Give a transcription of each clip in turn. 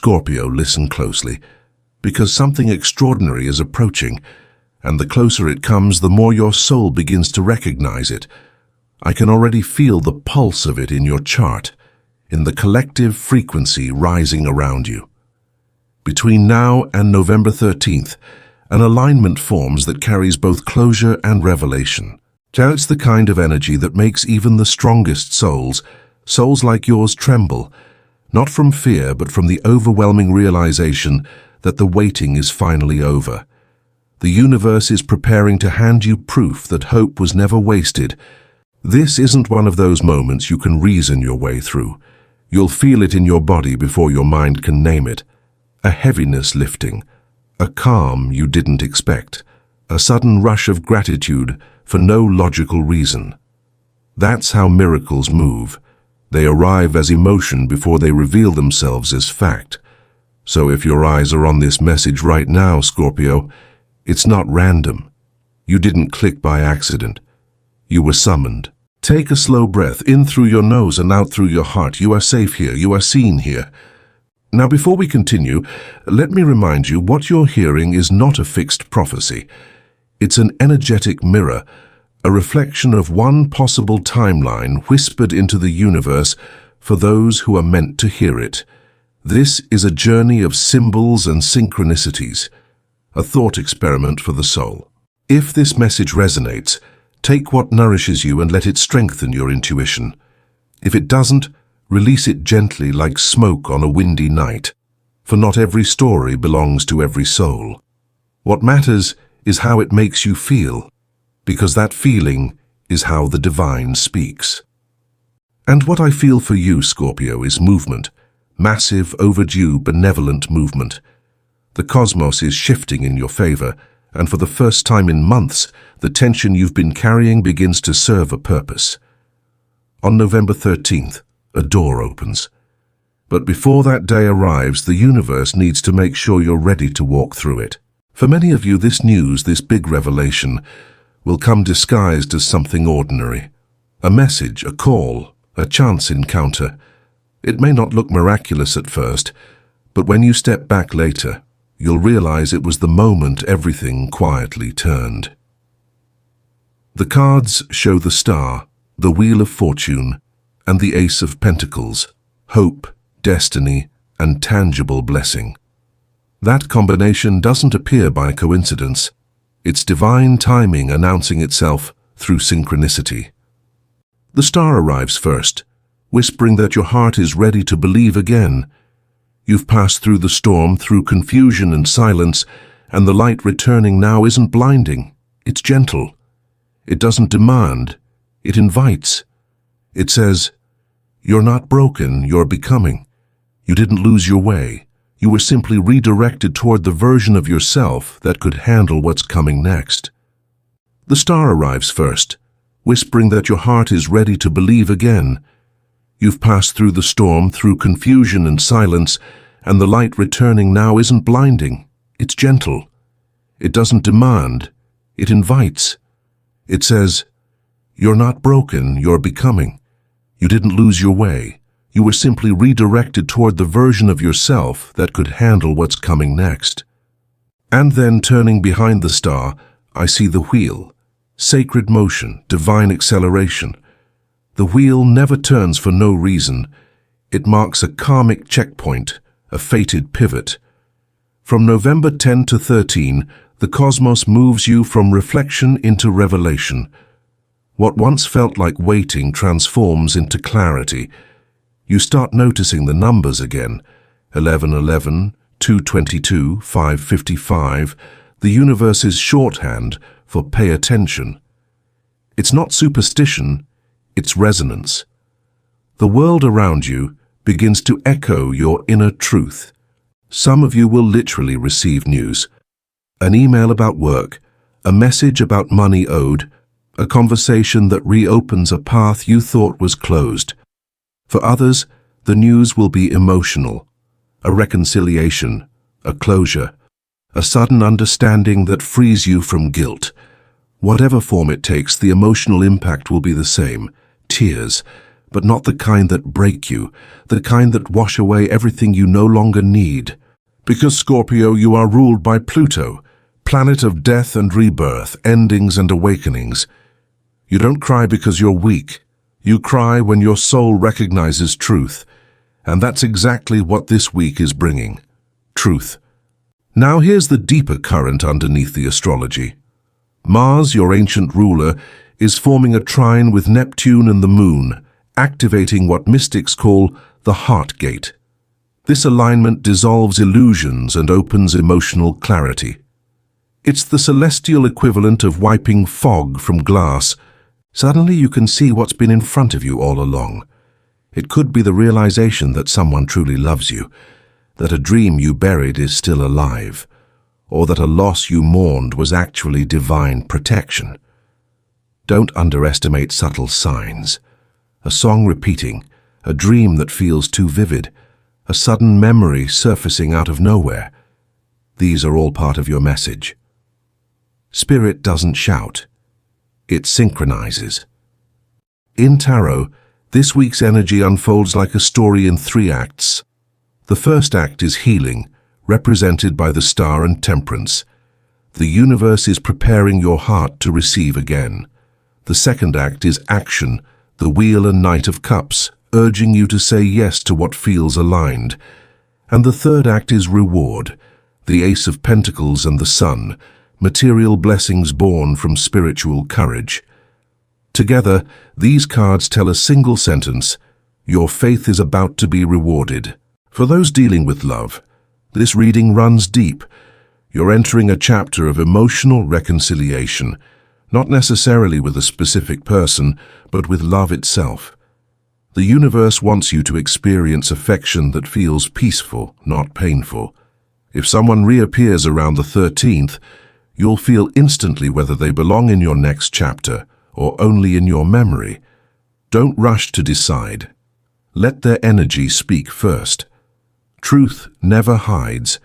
Scorpio, listen closely, because something extraordinary is approaching, and the closer it comes, the more your soul begins to recognize it. I can already feel the pulse of it in your chart, in the collective frequency rising around you. Between now and November 13th, an alignment forms that carries both closure and revelation. Now it's the kind of energy that makes even the strongest souls like yours, tremble, not from fear but from the overwhelming realization that the waiting is finally over. The universe is preparing to hand you proof that hope was never wasted. This isn't one of those moments you can reason your way through. You'll feel it in your body before your mind can name it. A heaviness lifting, a calm you didn't expect, a sudden rush of gratitude for no logical reason. That's how miracles move. They arrive as emotion before they reveal themselves as fact. So if your eyes are on this message right now, Scorpio, it's not random. You didn't click by accident. You were summoned. Take a slow breath in through your nose and out through your heart. You are safe here. You are seen here. Now, before we continue, let me remind you what you're hearing is not a fixed prophecy. It's an energetic mirror, a reflection of one possible timeline whispered into the universe for those who are meant to hear it. This is a journey of symbols and synchronicities, a thought experiment for the soul. If this message resonates, take what nourishes you and let it strengthen your intuition. If it doesn't, release it gently like smoke on a windy night, for not every story belongs to every soul. What matters is how it makes you feel, because that feeling is how the divine speaks. And what I feel for you, Scorpio, is movement, massive, overdue, benevolent movement. The cosmos is shifting in your favor, and for the first time in months, the tension you've been carrying begins to serve a purpose. On November 13th, a door opens. But before that day arrives, the universe needs to make sure you're ready to walk through it. For many of you, this news, this big revelation, will come disguised as something ordinary. A message, a call, a chance encounter. It may not look miraculous at first, but when you step back later, you'll realize it was the moment everything quietly turned. The cards show the Star, the Wheel of Fortune, and the Ace of Pentacles, hope, destiny, and tangible blessing. That combination doesn't appear by coincidence. It's divine timing announcing itself through synchronicity. The Star arrives first, whispering that your heart is ready to believe again. You've passed through the storm, through confusion and silence, and the light returning now isn't blinding. It's gentle. It doesn't demand. It invites. It says, "You're not broken, you're becoming. You didn't lose your way. You were simply redirected toward the version of yourself that could handle what's coming next." The Star arrives first, whispering that your heart is ready to believe again. You've passed through the storm, through confusion and silence, and the light returning now isn't blinding. It's gentle. It doesn't demand. It invites. It says, "You're not broken, you're becoming. You didn't lose your way. You were simply redirected toward the version of yourself that could handle what's coming next." And then, turning behind the Star, I see the wheel. Sacred motion, divine acceleration. The wheel never turns for no reason. It marks a karmic checkpoint, a fated pivot. From November 10 to 13, the cosmos moves you from reflection into revelation. What once felt like waiting transforms into clarity. You start noticing the numbers again. 1111, 222, 555, the universe's shorthand for pay attention. It's not superstition, it's resonance. The world around you begins to echo your inner truth. Some of you will literally receive news. An email about work, a message about money owed, a conversation that reopens a path you thought was closed. For others, the news will be emotional, a reconciliation, a closure, a sudden understanding that frees you from guilt. Whatever form it takes, the emotional impact will be the same, tears, but not the kind that break you, the kind that wash away everything you no longer need. Because, Scorpio, you are ruled by Pluto, planet of death and rebirth, endings and awakenings. You don't cry because you're weak. You cry when your soul recognizes truth. And that's exactly what this week is bringing. Truth. Now here's the deeper current underneath the astrology. Mars, your ancient ruler, is forming a trine with Neptune and the Moon, activating what mystics call the heart gate. This alignment dissolves illusions and opens emotional clarity. It's the celestial equivalent of wiping fog from glass. Suddenly you can see what's been in front of you all along. It could be the realization that someone truly loves you, that a dream you buried is still alive, or that a loss you mourned was actually divine protection. Don't underestimate subtle signs. A song repeating, a dream that feels too vivid, a sudden memory surfacing out of nowhere. These are all part of your message. Spirit doesn't shout. It synchronizes. In tarot, this week's energy unfolds like a story in 3 acts. The first act is healing, represented by the Star and Temperance. The universe is preparing your heart to receive again. The second act is action, the Wheel and Knight of Cups, urging you to say yes to what feels aligned. And the third act is reward, the Ace of Pentacles and the Sun, material blessings born from spiritual courage. Together, these cards tell a single sentence: your faith is about to be rewarded. For those dealing with love, this reading runs deep. You're entering a chapter of emotional reconciliation, not necessarily with a specific person, but with love itself. The universe wants you to experience affection that feels peaceful, not painful. If someone reappears around the 13th, you'll feel instantly whether they belong in your next chapter or only in your memory. Don't rush to decide. Let their energy speak first. Truth never hides.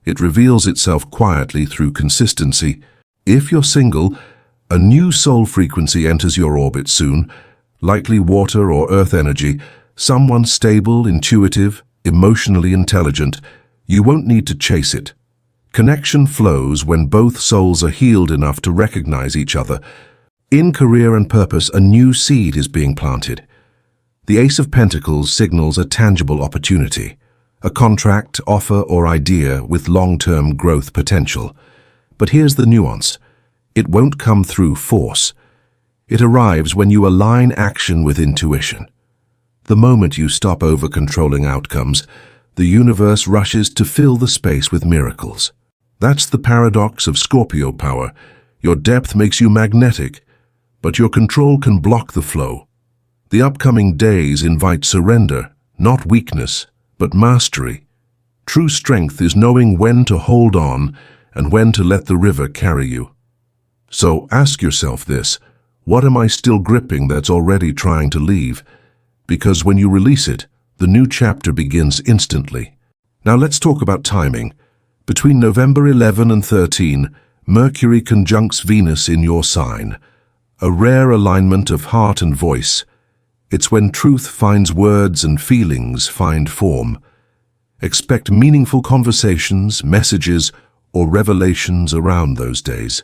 It reveals itself quietly through consistency. If you're single, a new soul frequency enters your orbit soon, likely water or earth energy, someone stable, intuitive, emotionally intelligent. You won't need to chase it. Connection flows when both souls are healed enough to recognize each other. In career and purpose, a new seed is being planted. The Ace of Pentacles signals a tangible opportunity, a contract, offer, or idea with long-term growth potential. But here's the nuance. It won't come through force. It arrives when you align action with intuition. The moment you stop over-controlling outcomes, the universe rushes to fill the space with miracles. That's the paradox of Scorpio power. Your depth makes you magnetic, but your control can block the flow. The upcoming days invite surrender, not weakness, but mastery. True strength is knowing when to hold on and when to let the river carry you. So ask yourself this: what am I still gripping that's already trying to leave? Because when you release it, the new chapter begins instantly. Now let's talk about timing. Between November 11 and 13, Mercury conjuncts Venus in your sign. A rare alignment of heart and voice. It's when truth finds words and feelings find form. Expect meaningful conversations, messages, or revelations around those days.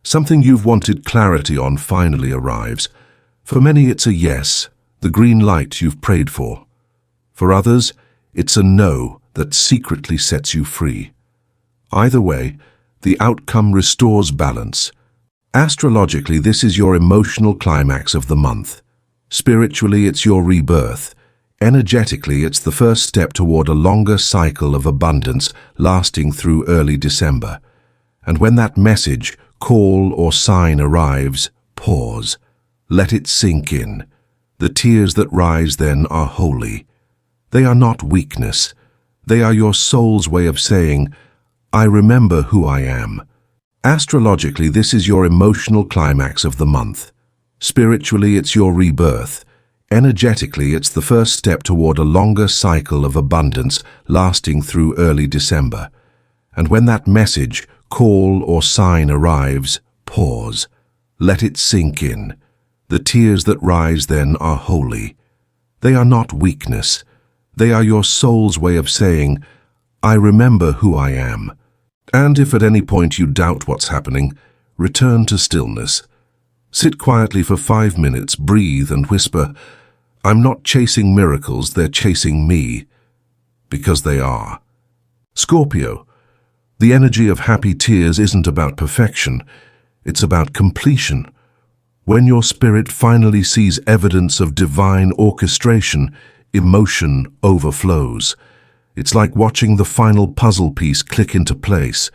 Something you've wanted clarity on finally arrives. For many, it's a yes, the green light you've prayed for. For others, it's a no that secretly sets you free. Either way, the outcome restores balance. Astrologically, this is your emotional climax of the month. Spiritually, it's your rebirth. Energetically, it's the first step toward a longer cycle of abundance lasting through early December. And when that message, call, or sign arrives, pause. Let it sink in. The tears that rise then are holy. They are not weakness. They are your soul's way of saying, I remember who I am. Astrologically, this is your emotional climax of the month. Spiritually, it's your rebirth. Energetically, it's the first step toward a longer cycle of abundance lasting through early December. And when that message, call, or sign arrives, pause. Let it sink in. The tears that rise then are holy. They are not weakness. They are your soul's way of saying, I remember who I am. And if at any point you doubt what's happening, return to stillness. Sit quietly for 5 minutes, breathe and whisper, I'm not chasing miracles, they're chasing me. Because they are. Scorpio, the energy of happy tears isn't about perfection, it's about completion. When your spirit finally sees evidence of divine orchestration, emotion overflows. It's like watching the final puzzle piece click into place.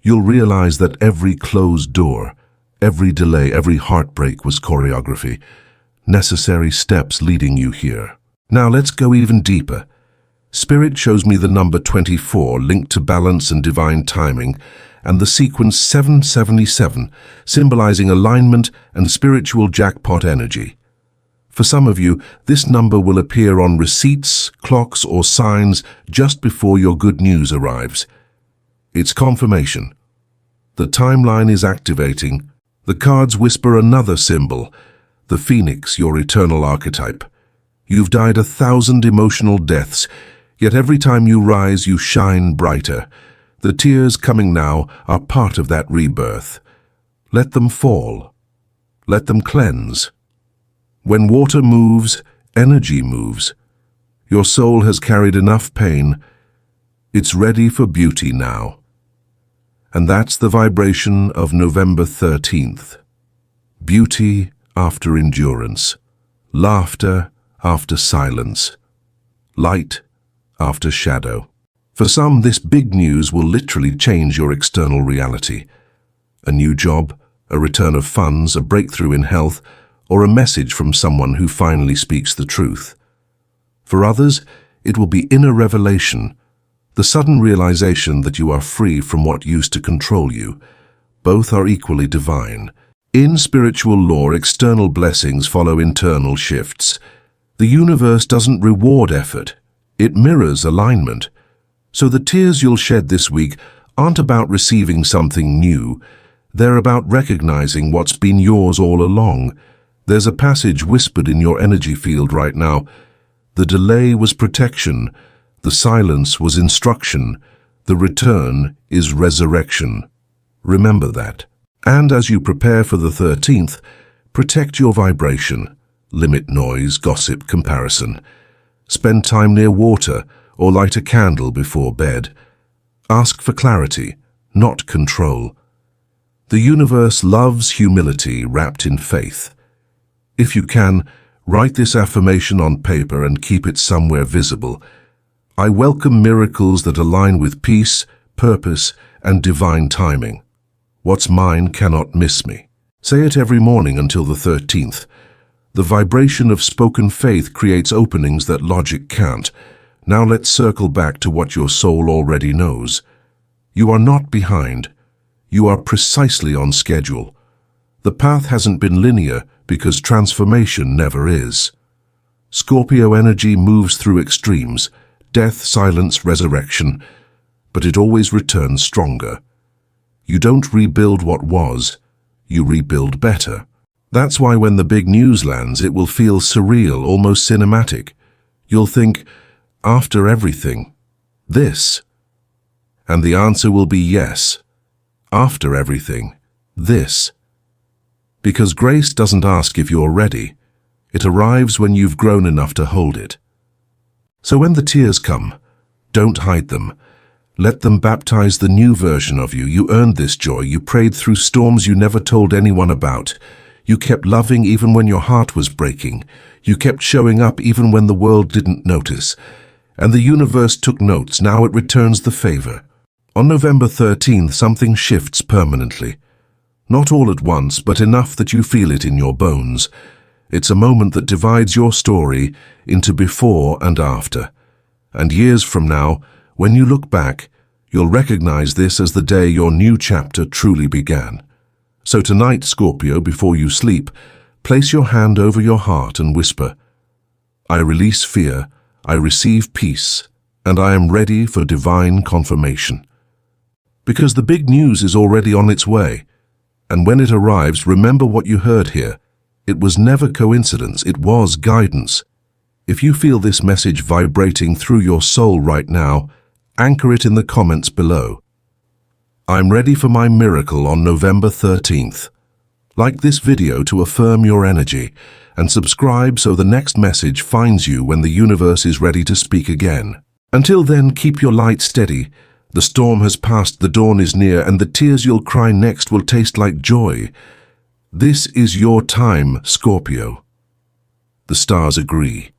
You'll realize that every closed door, every delay, every heartbreak was choreography, necessary steps leading you here. Now let's go even deeper. Spirit shows me the number 24 linked to balance and divine timing, and the sequence 777 symbolizing alignment and spiritual jackpot energy. For some of you, this number will appear on receipts, clocks, or signs just before your good news arrives. It's confirmation. The timeline is activating. The cards whisper another symbol, the phoenix, your eternal archetype. You've died 1,000 emotional deaths, yet every time you rise, you shine brighter. The tears coming now are part of that rebirth. Let them fall. Let them cleanse. When water moves, energy moves. Your soul has carried enough pain. It's ready for beauty now. And that's the vibration of November 13th. Beauty after endurance. Laughter after silence. Light after shadow. For some, this big news will literally change your external reality. A new job, a return of funds, a breakthrough in health, or a message from someone who finally speaks the truth. For others, it will be inner revelation, the sudden realization that you are free from what used to control you. Both are equally divine. In spiritual lore, external blessings follow internal shifts. The universe doesn't reward effort, it mirrors alignment. So the tears you'll shed this week aren't about receiving something new, they're about recognizing what's been yours all along. There's a passage whispered in your energy field right now. The delay was protection, the silence was instruction, the return is resurrection. Remember that. And as you prepare for the 13th, protect your vibration. Limit noise, gossip, comparison. Spend time near water or light a candle before bed. Ask for clarity, not control. The universe loves humility wrapped in faith. If you can, write this affirmation on paper and keep it somewhere visible. I welcome miracles that align with peace, purpose, and divine timing. What's mine cannot miss me. Say it every morning until the 13th. The vibration of spoken faith creates openings that logic can't. Now let's circle back to what your soul already knows. You are not behind. You are precisely on schedule. The path hasn't been linear because transformation never is. Scorpio energy moves through extremes, death, silence, resurrection, but it always returns stronger. You don't rebuild what was, you rebuild better. That's why when the big news lands, it will feel surreal, almost cinematic. You'll think, after everything, this. And the answer will be yes. After everything, this. Because grace doesn't ask if you're ready. It arrives when you've grown enough to hold it. So when the tears come, don't hide them. Let them baptize the new version of you. You earned this joy. You prayed through storms you never told anyone about. You kept loving even when your heart was breaking. You kept showing up even when the world didn't notice. And the universe took notes. Now it returns the favor. On November 13th, something shifts permanently. Not all at once, but enough that you feel it in your bones. It's a moment that divides your story into before and after. And years from now, when you look back, you'll recognize this as the day your new chapter truly began. So tonight, Scorpio, before you sleep, place your hand over your heart and whisper, I release fear, I receive peace, and I am ready for divine confirmation. Because the big news is already on its way. And when it arrives, remember what you heard here. It was never coincidence, it was guidance. If you feel this message vibrating through your soul right now, anchor it in the comments below. I'm ready for my miracle on November 13th. Like this video to affirm your energy, and subscribe so the next message finds you when the universe is ready to speak again. Until then, keep your light steady. The storm has passed, the dawn is near, and the tears you'll cry next will taste like joy. This is your time, Scorpio. The stars agree.